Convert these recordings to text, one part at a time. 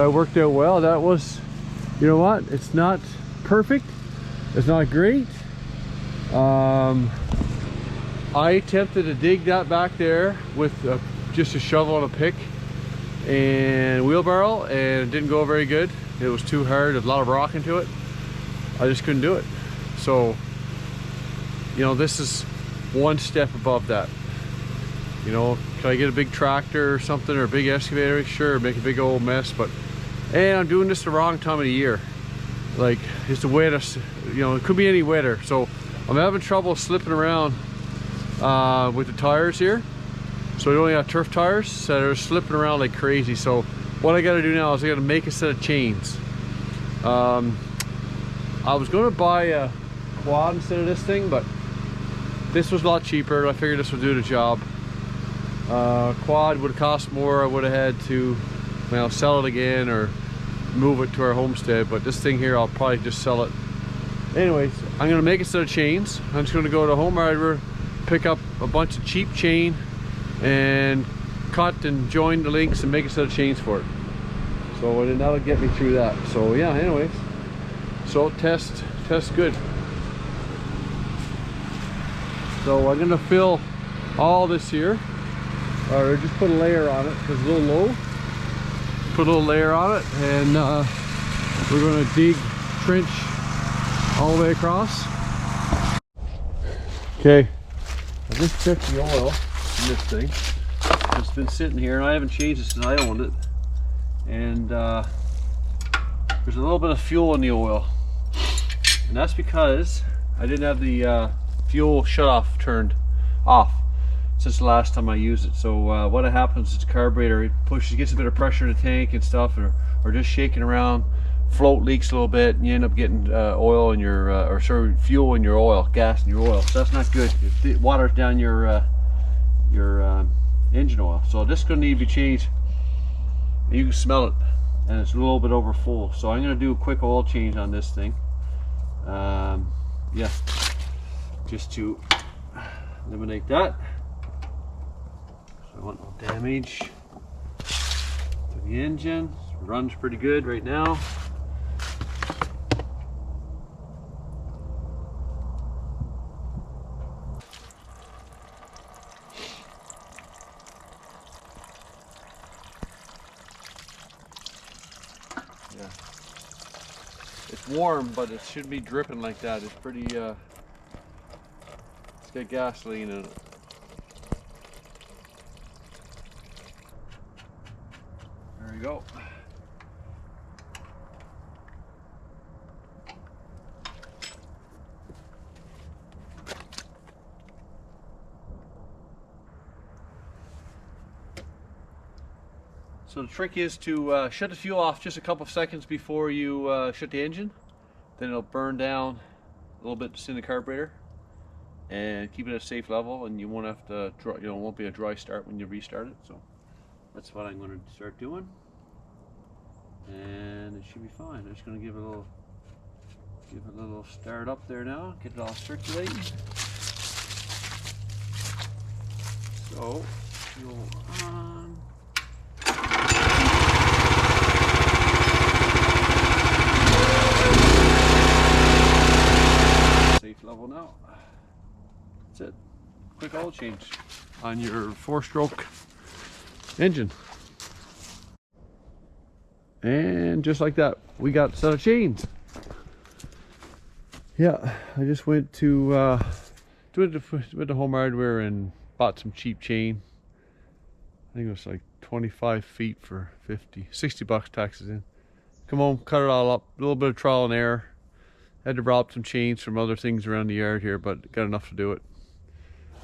that worked out well. That was, you know what, it's not perfect, it's not great. I attempted to dig that back there with just a shovel and a pick and wheelbarrow, and it didn't go very good. It was too hard, there's a lot of rock into it. I just couldn't do it. So, you know, this is one step above that. You know, can I get a big tractor or something, or a big excavator? Sure, make a big old mess, but, and I'm doing this the wrong time of the year. Like, it's the wettest, you know, it could be any wetter. So I'm having trouble slipping around with the tires here. So we only have turf tires, so they're slipping around like crazy. So what I gotta do now is I gotta make a set of chains. I was gonna buy a quad instead of this thing, but this was a lot cheaper. I figured this would do the job. Quad would have cost more. I would have had to, well, sell it again or move it to our homestead, but this thing here I'll probably just sell it. Anyways, I'm gonna make a set of chains. I'm just gonna go to Home Hardware, pick up a bunch of cheap chain and cut and join the links and make a set of chains for it. So then that'll get me through that. So yeah, anyways, so test good. So I'm gonna fill all this here, or just put a layer on it because it's a little low. Put a little layer on it, and we're going to dig trench all the way across. Okay, I just checked the oil in this thing. It's been sitting here and I haven't changed it since I owned it, and there's a little bit of fuel in the oil, and that's because I didn't have the fuel shut off turned off since the last time I used it. So what happens is the carburetor, it pushes, gets a bit of pressure in the tank and stuff, or just shaking around, float leaks a little bit, and you end up getting oil in your or sorry, fuel in your oil, gas in your oil. So that's not good. It waters down your engine oil. So this is going to need to be changed, and you can smell it, and it's a little bit over full. So I'm going to do a quick oil change on this thing. Yeah, just to eliminate that. So I want no damage to the engine. It runs pretty good right now. Yeah, it's warm, but it shouldn't be dripping like that. It's pretty it's got gasoline in it. There we go. So the trick is to shut the fuel off just a couple of seconds before you shut the engine. Then it'll burn down a little bit in the carburetor and keep it at a safe level, and you won't have to, you know, it won't be a dry start when you restart it. So that's what I'm going to start doing, and it should be fine. I'm just going to give it a little start up there now, get it all circulating. So fuel on. Safe level now. That's it. Quick oil change on your 4-stroke engine. And just like that, we got a set of chains. Yeah, I just went to the Home Hardware and bought some cheap chain. I think it was like 25 feet for 60 bucks taxes in. Come home, cut it all up, a little bit of trial and error. Had to rob some chains from other things around the yard here, but got enough to do it.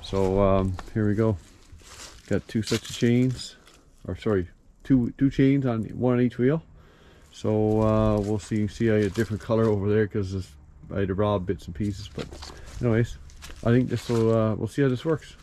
So here we go. Got 2 sets of chains, or sorry, two chains on one on each wheel. So we'll see a different color over there because I had to rob bits and pieces. But anyways, I think this will we'll see how this works.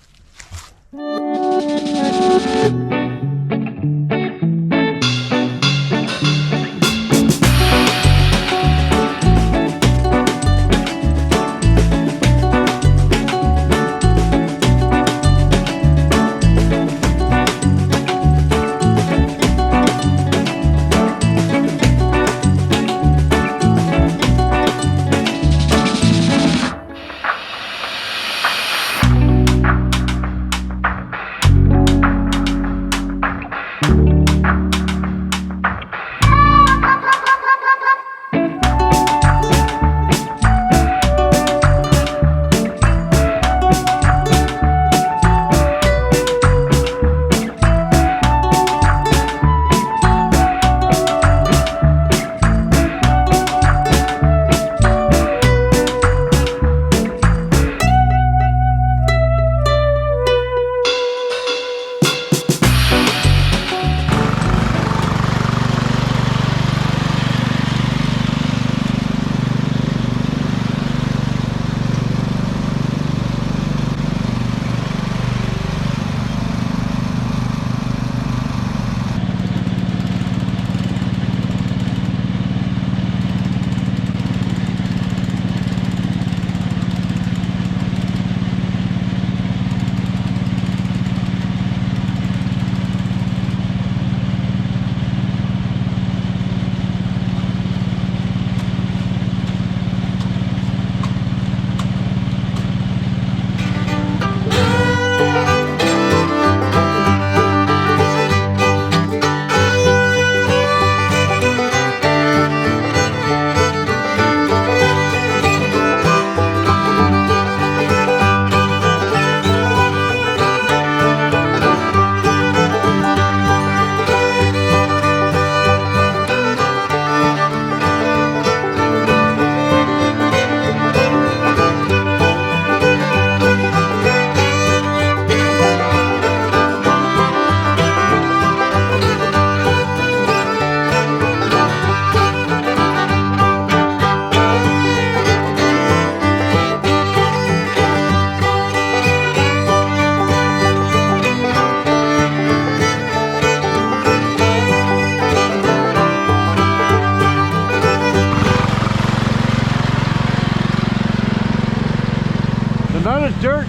amount of dirt,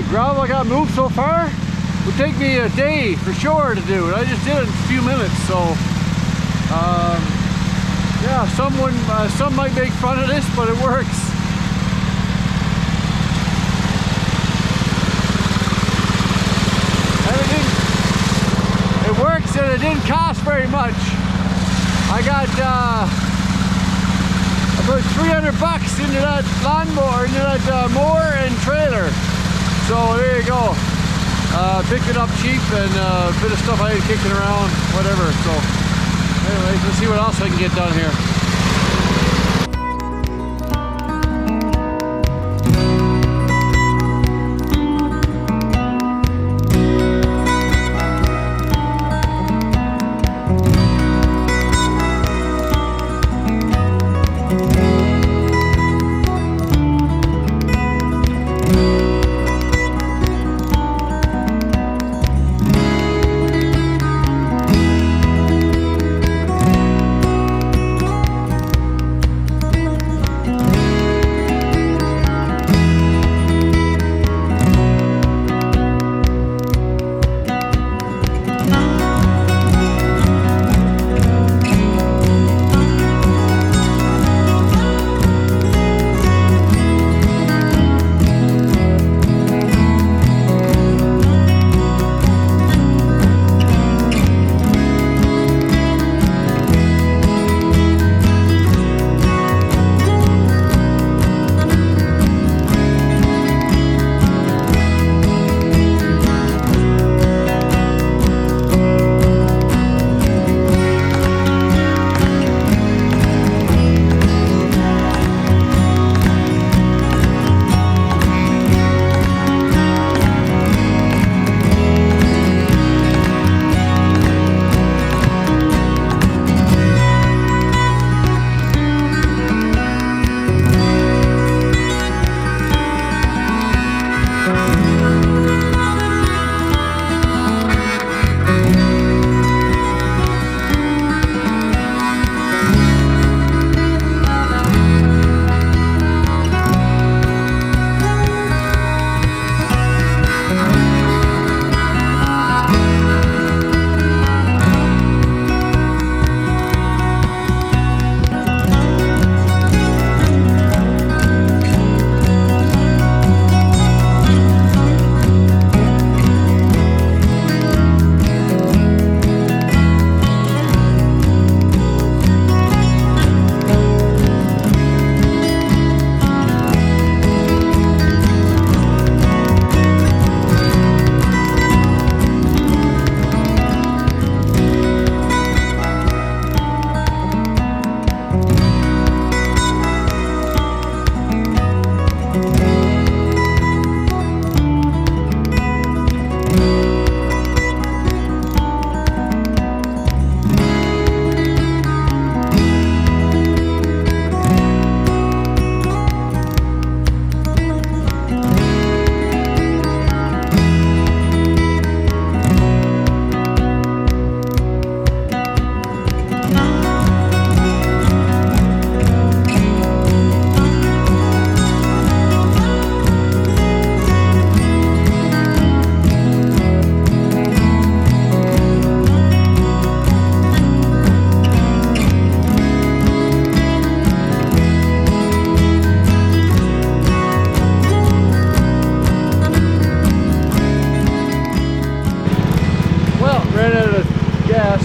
gravel I got moved so far would take me a day for sure to do it. I just did it in a few minutes, so yeah, some might make fun of this, but it works. And it works, and it didn't cost very much. I got about 300 bucks into that lawnmower, into that mower and trailer. So there you go. Picked it up cheap, and a bit of stuff I had kicking around, whatever. So anyways, let's see what else I can get done here.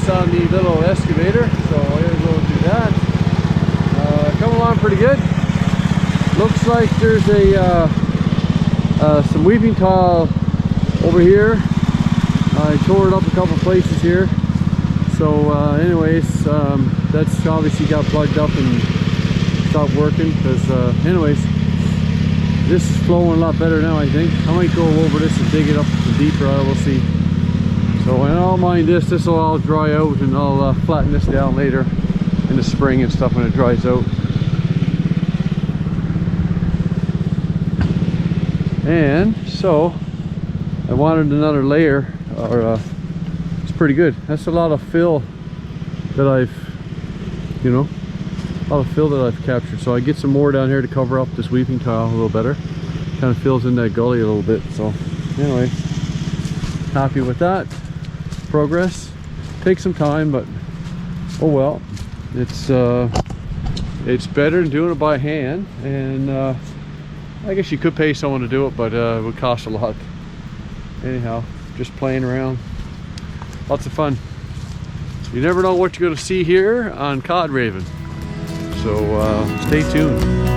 On the little excavator, so I'm gonna go do that. Coming along pretty good. Looks like there's a some weeping tile over here. I tore it up a couple places here. So anyways, that's obviously got plugged up and stopped working because anyways, this is flowing a lot better now. I think I might go over this and dig it up deeper. We'll see. So I don't mind this. This will all dry out, and I'll flatten this down later in the spring and stuff when it dries out. And so I wanted another layer, or it's pretty good. That's a lot of fill that I've, a lot of fill that I've captured. So I get some more down here to cover up this weeping tile a little better. kind of fills in that gully a little bit. So anyway, happy with that progress. Takes some time, but oh well. It's better than doing it by hand, and I guess you could pay someone to do it, but it would cost a lot. Anyhow, just playing around, lots of fun. You never know what you're going to see here on Cod Raven, so stay tuned.